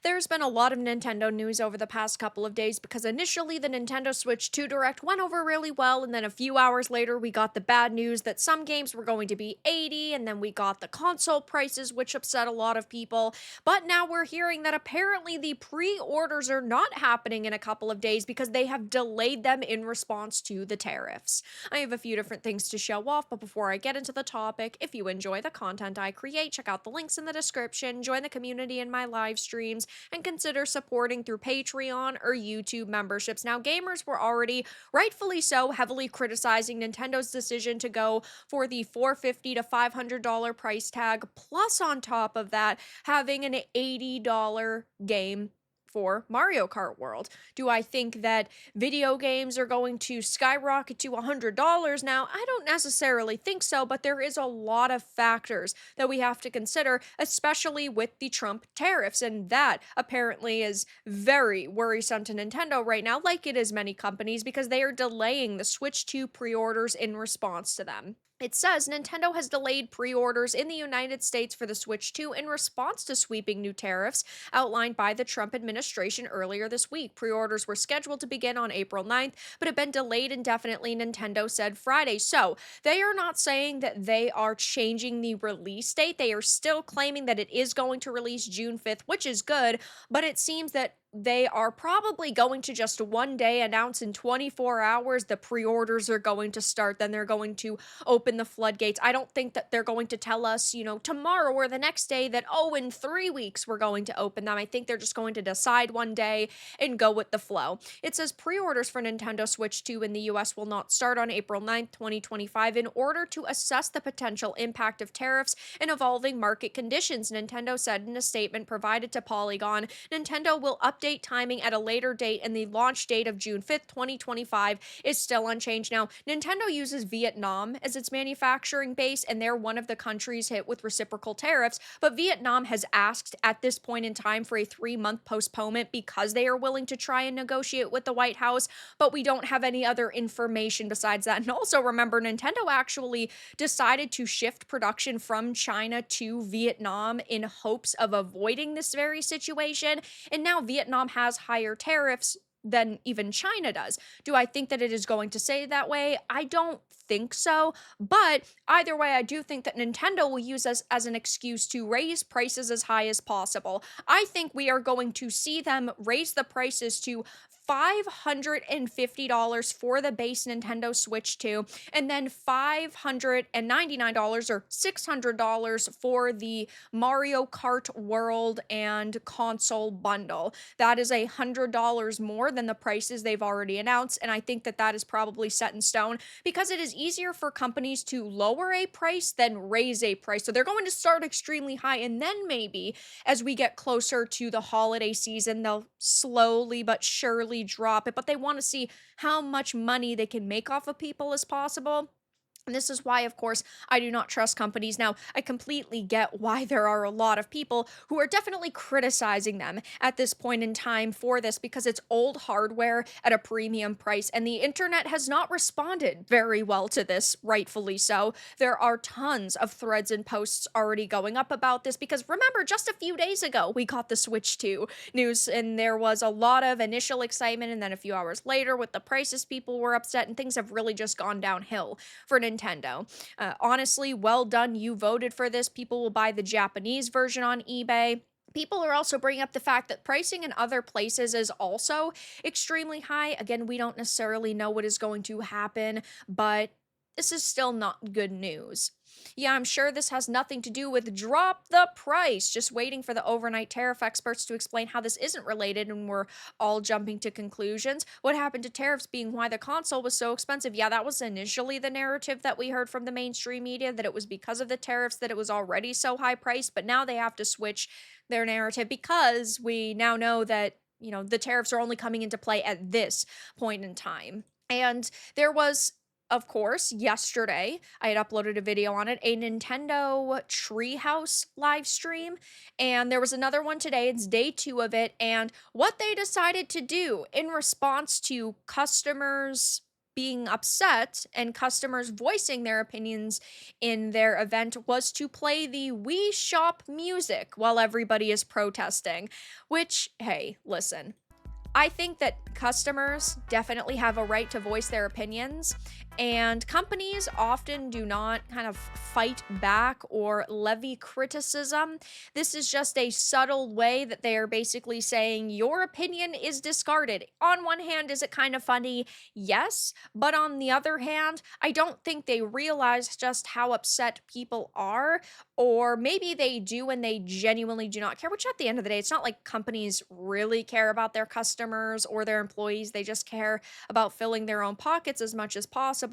There's been a lot of Nintendo news over the past couple of days because initially the Nintendo Switch 2 Direct went over really well, and then a few hours later we got the bad news that some games were going to be 80, and then we got the console prices, which upset a lot of people. But now we're hearing that apparently the pre orders are not happening in a couple of days because they have delayed them in response to the tariffs. I have a few different things to show off, but before I get into the topic, if you enjoy the content I create, check out the links in the description, join the community in my live streams, and consider supporting through Patreon or YouTube memberships. Now, gamers were already, rightfully so, heavily criticizing Nintendo's decision to go for the $450 to $500 price tag, plus on top of that, having an $80 game for Mario Kart World. Do I think that video games are going to skyrocket to $100 now? I don't necessarily think so, but there is a lot of factors that we have to consider, especially with the Trump tariffs. And that apparently is very worrisome to Nintendo right now, like it is many companies, because they are delaying the Switch 2 pre orders in response to them. It says Nintendo has delayed pre orders in the United States for the Switch 2 in response to sweeping new tariffs outlined by the Trump administration earlier this week. Pre orders were scheduled to begin on April 9th, but have been delayed indefinitely, Nintendo said Friday. So they are not saying that they are changing the release date. They are still claiming that it is going to release June 5th, which is good, but it seems that they are probably going to just one day announce in 24 hours the pre-orders are going to start, then they're going to open the floodgates. I don't think that they're going to tell us, tomorrow or the next day that, oh, in 3 weeks we're going to open them. I think they're just going to decide one day and go with the flow. It says pre-orders for Nintendo Switch 2 in the US will not start on April 9th, 2025 in order to assess the potential impact of tariffs and evolving market conditions, Nintendo said in a statement provided to Polygon. Nintendo will update timing at a later date, and the launch date of June 5th, 2025 is still unchanged. Now, Nintendo uses Vietnam as its manufacturing base, and they're one of the countries hit with reciprocal tariffs, but Vietnam has asked at this point in time for a 3-month postponement because they are willing to try and negotiate with the White House, but we don't have any other information besides that. And also remember, Nintendo actually decided to shift production from China to Vietnam in hopes of avoiding this very situation, and now Vietnam has higher tariffs than even China does. Do I think that it is going to stay that way? I don't think so. But either way, I do think that Nintendo will use this as an excuse to raise prices as high as possible. I think we are going to see them raise the prices to $550 for the base Nintendo Switch 2, and then $599 or $600 for the Mario Kart World and console bundle. That is $100 more than the prices they've already announced, and I think that that is probably set in stone because it is easier for companies to lower a price than raise a price. So they're going to start extremely high, and then maybe as we get closer to the holiday season, they'll slowly but surely drop it, but they want to see how much money they can make off of people as possible. And this is why, of course, I do not trust companies. Now, I completely get why there are a lot of people who are definitely criticizing them at this point in time for this because it's old hardware at a premium price, and the internet has not responded very well to this, rightfully so. There are tons of threads and posts already going up about this because remember, just a few days ago, we got the Switch 2 news, and there was a lot of initial excitement, and then a few hours later, with the prices, people were upset, and things have really just gone downhill for Nintendo. Honestly, well done. You voted for this. People will buy the Japanese version on eBay. People are also bringing up the fact that pricing in other places is also extremely high. Again, we don't necessarily know what is going to happen, but this is still not good news. Yeah, I'm sure this has nothing to do with drop the price. Just waiting for the overnight tariff experts to explain how this isn't related, and we're all jumping to conclusions. What happened to tariffs being why the console was so expensive? Yeah, that was initially the narrative that we heard from the mainstream media, that it was because of the tariffs that it was already so high priced, but now they have to switch their narrative because we now know that, the tariffs are only coming into play at this point in time. And there was, of course, yesterday, I had uploaded a video on it, a Nintendo Treehouse live stream, and there was another one today. It's day 2 of it, and what they decided to do in response to customers being upset and customers voicing their opinions in their event was to play the Wii Shop music while everybody is protesting. Which, hey, listen, I think that customers definitely have a right to voice their opinions, and companies often do not kind of fight back or levy criticism. This is just a subtle way that they are basically saying your opinion is discarded. On one hand, is it kind of funny? Yes. But on the other hand, I don't think they realize just how upset people are, or maybe they do and they genuinely do not care, which at the end of the day, it's not like companies really care about their customers or their employees. They just care about filling their own pockets as much as possible.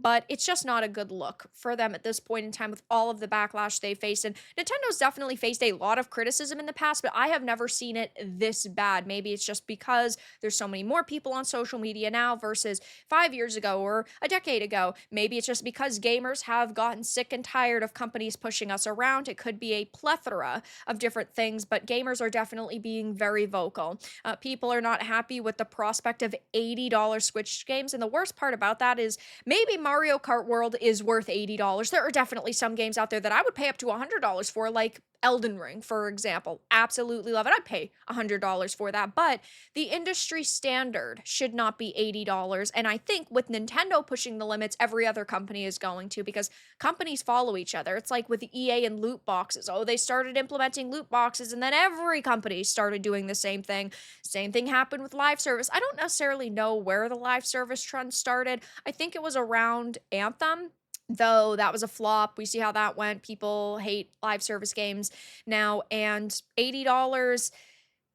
But it's just not a good look for them at this point in time with all of the backlash they faced. And Nintendo's definitely faced a lot of criticism in the past, but I have never seen it this bad. Maybe it's just because there's so many more people on social media now versus 5 years ago or a decade ago. Maybe it's just because gamers have gotten sick and tired of companies pushing us around. It could be a plethora of different things, but gamers are definitely being very vocal. People are not happy with the prospect of $80 Switch games, and the worst part about that is maybe Mario Kart World is worth $80. There are definitely some games out there that I would pay up to $100 for, like Elden Ring, for example. Absolutely love it. I'd pay $100 for that, but the industry standard should not be $80. And I think with Nintendo pushing the limits, every other company is going to, because companies follow each other. It's like with EA and loot boxes. Oh, they started implementing loot boxes, and then every company started doing the same thing. Same thing happened with live service. I don't necessarily know where the live service trend started. I think it was around Anthem, though that was a flop. We see how that went. People hate live service games now, and $80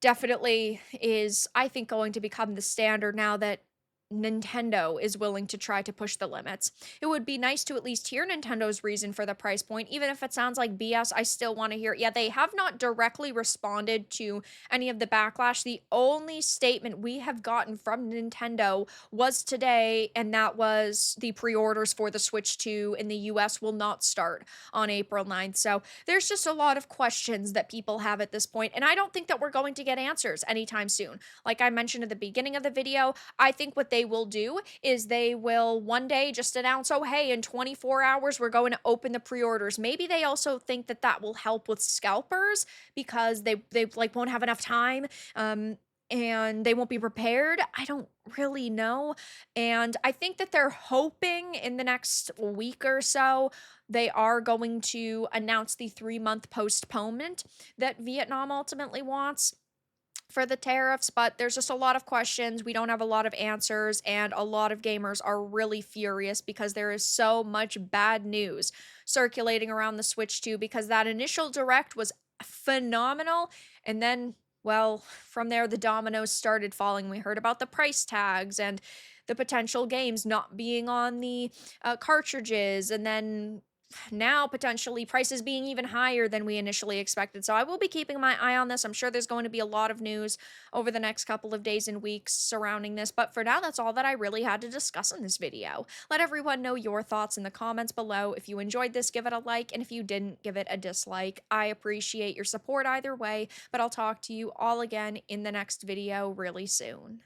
definitely is, I think, going to become the standard now that Nintendo is willing to try to push the limits. It would be nice to at least hear Nintendo's reason for the price point. Even if it sounds like BS, I still want to hear it. Yeah, they have not directly responded to any of the backlash. The only statement we have gotten from Nintendo was today, and that was the pre-orders for the Switch 2 in the US will not start on April 9th. So there's just a lot of questions that people have at this point, and I don't think that we're going to get answers anytime soon. Like I mentioned at the beginning of the video, I think what they will do is they will one day just announce, oh, hey, in 24 hours, we're going to open the pre-orders. Maybe they also think that that will help with scalpers because they like won't have enough time. And they won't be prepared. I don't really know. And I think that they're hoping in the next week or so, they are going to announce the 3-month postponement that Vietnam ultimately wants for the tariffs, but there's just a lot of questions. We don't have a lot of answers, and a lot of gamers are really furious because there is so much bad news circulating around the Switch 2, because that initial direct was phenomenal, and then, well, from there the dominoes started falling. We heard about the price tags and the potential games not being on the cartridges, and then now potentially prices being even higher than we initially expected. So I will be keeping my eye on this. I'm sure there's going to be a lot of news over the next couple of days and weeks surrounding this, but for now, that's all that I really had to discuss in this video. Let everyone know your thoughts in the comments below. If you enjoyed this, give it a like, and if you didn't, give it a dislike. I appreciate your support either way, but I'll talk to you all again in the next video really soon.